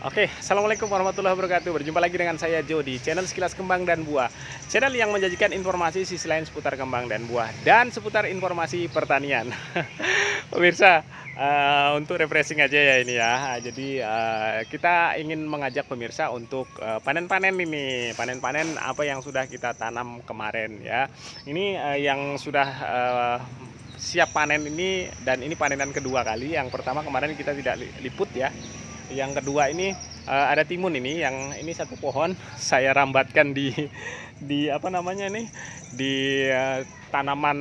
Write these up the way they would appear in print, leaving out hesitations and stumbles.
Oke, assalamualaikum warahmatullahi wabarakatuh. Berjumpa lagi dengan saya Joe di channel Sekilas Kembang dan Buah. Channel yang menjanjikan informasi sisi lain seputar kembang dan buah dan seputar informasi pertanian. Pemirsa, untuk refreshing aja ya ini ya. Jadi kita ingin mengajak pemirsa untuk panen-panen ini, panen-panen apa yang sudah kita tanam kemarin ya. Ini yang sudah siap panen ini, dan ini panenan kedua kali. Yang pertama kemarin kita tidak liput ya. Yang kedua ini ada timun ini, yang ini satu pohon saya rambatkan di apa namanya nih, di tanaman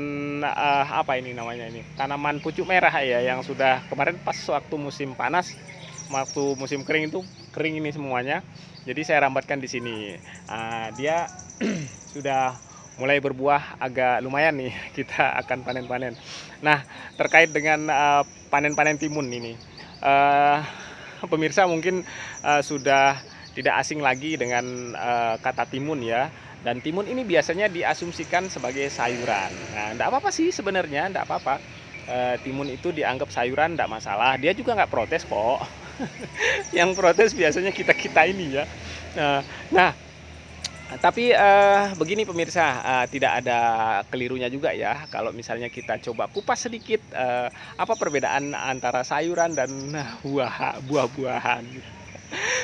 apa ini namanya ini, tanaman pucuk merah ya, yang sudah kemarin pas waktu musim panas, waktu musim kering itu kering ini semuanya. Jadi saya rambatkan di sini. Dia sudah mulai berbuah agak lumayan nih. Kita akan panen-panen. Nah, terkait dengan panen-panen timun ini, pemirsa mungkin sudah tidak asing lagi dengan kata timun ya. Dan timun ini biasanya diasumsikan sebagai sayuran. Nah, enggak apa-apa sih sebenarnya, enggak apa-apa. Timun itu dianggap sayuran enggak masalah. Dia juga nggak protes kok. Yang protes biasanya kita-kita ini ya. Nah, tapi begini pemirsa, tidak ada kelirunya juga ya kalau misalnya kita coba kupas sedikit apa perbedaan antara sayuran dan buah-buahan.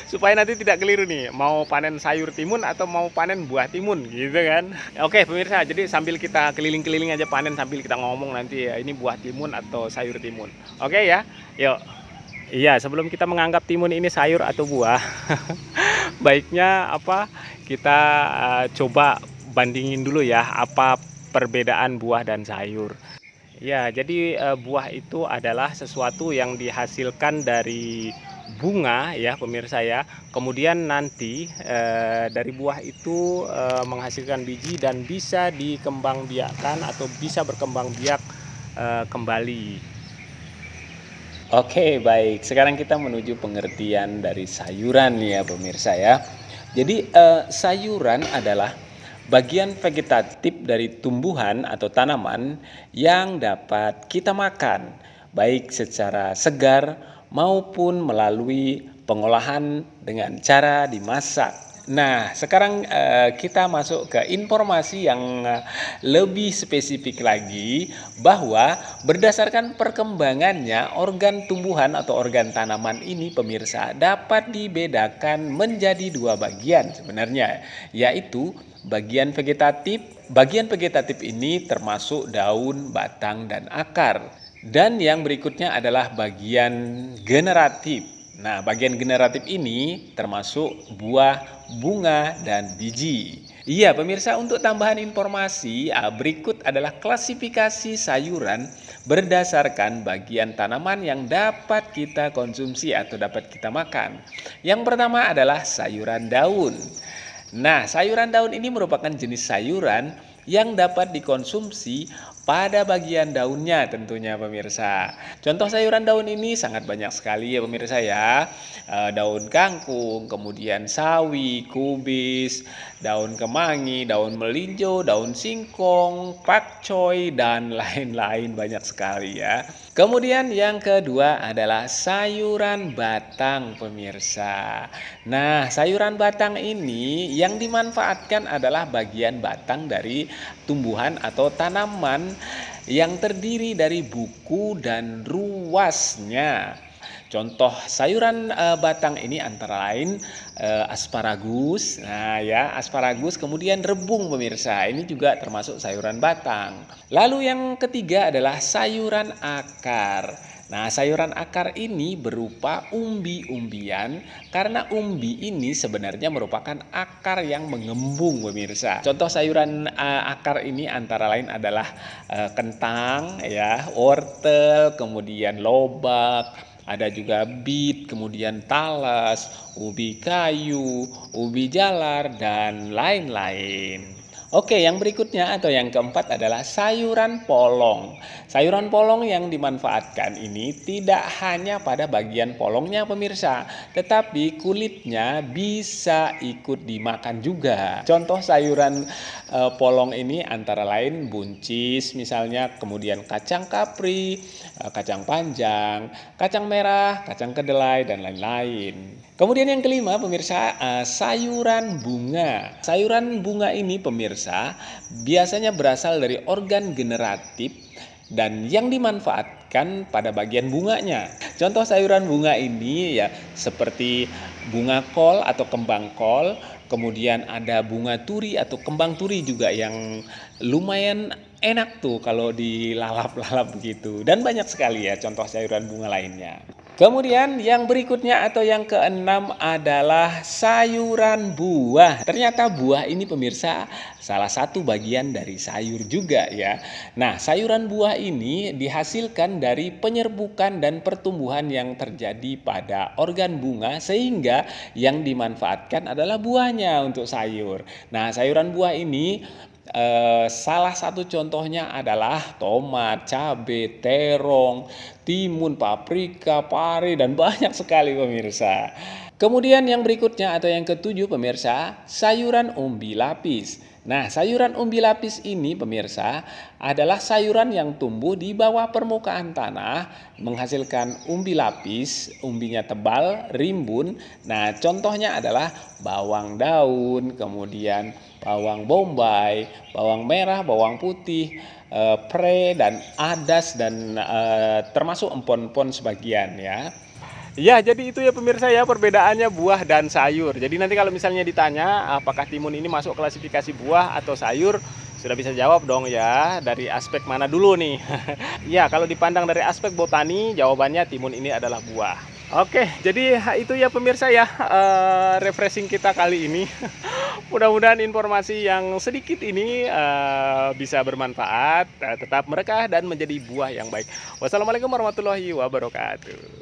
Supaya nanti tidak keliru nih, mau panen sayur timun atau mau panen buah timun gitu kan. Oke pemirsa, jadi sambil kita keliling-keliling aja panen sambil kita ngomong nanti ya, ini buah timun atau sayur timun. Oke ya, yuk. Iya, sebelum kita menganggap timun ini sayur atau buah, baiknya apa, kita coba bandingin dulu ya, apa perbedaan buah dan sayur. Ya, jadi buah itu adalah sesuatu yang dihasilkan dari bunga ya pemirsa ya. Kemudian nanti dari buah itu menghasilkan biji dan bisa dikembangbiakkan atau bisa berkembang biak kembali. Oke, baik. Sekarang kita menuju pengertian dari sayuran ya pemirsa ya. Jadi sayuran adalah bagian vegetatif dari tumbuhan atau tanaman yang dapat kita makan, baik secara segar maupun melalui pengolahan dengan cara dimasak. Nah, sekarang kita masuk ke informasi yang lebih spesifik lagi, bahwa berdasarkan perkembangannya organ tumbuhan atau organ tanaman ini pemirsa dapat dibedakan menjadi dua bagian sebenarnya, yaitu bagian vegetatif. Bagian vegetatif ini termasuk daun, batang, dan akar. Dan yang berikutnya adalah bagian generatif. Nah, bagian generatif ini termasuk buah, bunga, dan biji. Iya, pemirsa, untuk tambahan informasi, berikut adalah klasifikasi sayuran berdasarkan bagian tanaman yang dapat kita konsumsi atau dapat kita makan. Yang pertama adalah sayuran daun. Nah, sayuran daun ini merupakan jenis sayuran yang dapat dikonsumsi pada bagian daunnya tentunya pemirsa. Contoh sayuran daun ini sangat banyak sekali ya pemirsa ya. Daun kangkung, kemudian sawi, kubis, daun kemangi, daun melinjo, daun singkong, pakcoy, dan lain-lain banyak sekali ya. Kemudian yang kedua adalah sayuran batang pemirsa. Nah, sayuran batang ini yang dimanfaatkan adalah bagian batang dari tumbuhan atau tanaman yang terdiri dari buku dan ruasnya. Contoh sayuran batang ini antara lain asparagus. Nah ya, asparagus, kemudian rebung pemirsa. Ini juga termasuk sayuran batang. Lalu yang ketiga adalah sayuran akar. Nah, sayuran akar ini berupa umbi-umbian karena umbi ini sebenarnya merupakan akar yang mengembung pemirsa. Contoh sayuran akar ini antara lain adalah kentang ya, wortel, kemudian lobak, ada juga bit, kemudian talas, ubi kayu, ubi jalar, dan lain-lain. Oke, yang berikutnya atau yang keempat adalah sayuran polong. Sayuran polong yang dimanfaatkan ini tidak hanya pada bagian polongnya pemirsa, tetapi kulitnya bisa ikut dimakan juga. Contoh sayuran polong ini antara lain buncis misalnya, kemudian kacang kapri, kacang panjang, kacang merah, kacang kedelai, dan lain-lain. Kemudian yang kelima pemirsa, sayuran bunga. Sayuran bunga ini pemirsa biasanya berasal dari organ generatif dan yang dimanfaatkan pada bagian bunganya. Contoh sayuran bunga ini ya seperti bunga kol atau kembang kol, kemudian ada bunga turi atau kembang turi juga yang lumayan enak tuh kalau dilalap-lalap begitu. Dan banyak sekali ya contoh sayuran bunga lainnya. Kemudian yang berikutnya atau yang keenam adalah sayuran buah. Ternyata buah ini pemirsa salah satu bagian dari sayur juga ya. Nah, sayuran buah ini dihasilkan dari penyerbukan dan pertumbuhan yang terjadi pada organ bunga sehingga yang dimanfaatkan adalah buahnya untuk sayur. Nah, sayuran buah ini salah satu contohnya adalah tomat, cabai, terong, timun, paprika, pare, dan banyak sekali pemirsa. Kemudian yang berikutnya atau yang ketujuh pemirsa, sayuran umbi lapis. Nah, sayuran umbi lapis ini pemirsa adalah sayuran yang tumbuh di bawah permukaan tanah, menghasilkan umbi lapis, umbinya tebal, rimbun. Nah, contohnya adalah bawang daun, kemudian bawang bombay, bawang merah, bawang putih, pre, dan adas, dan termasuk empon-empon sebagian ya. Ya, jadi itu ya pemirsa ya perbedaannya buah dan sayur. Jadi nanti kalau misalnya ditanya apakah timun ini masuk klasifikasi buah atau sayur, sudah bisa jawab dong ya dari aspek mana dulu nih. Ya, kalau dipandang dari aspek botani, jawabannya timun ini adalah buah. Oke, jadi itu ya pemirsa ya refreshing kita kali ini. Mudah-mudahan informasi yang sedikit ini bisa bermanfaat, tetap merekah dan menjadi buah yang baik. Wassalamualaikum warahmatullahi wabarakatuh.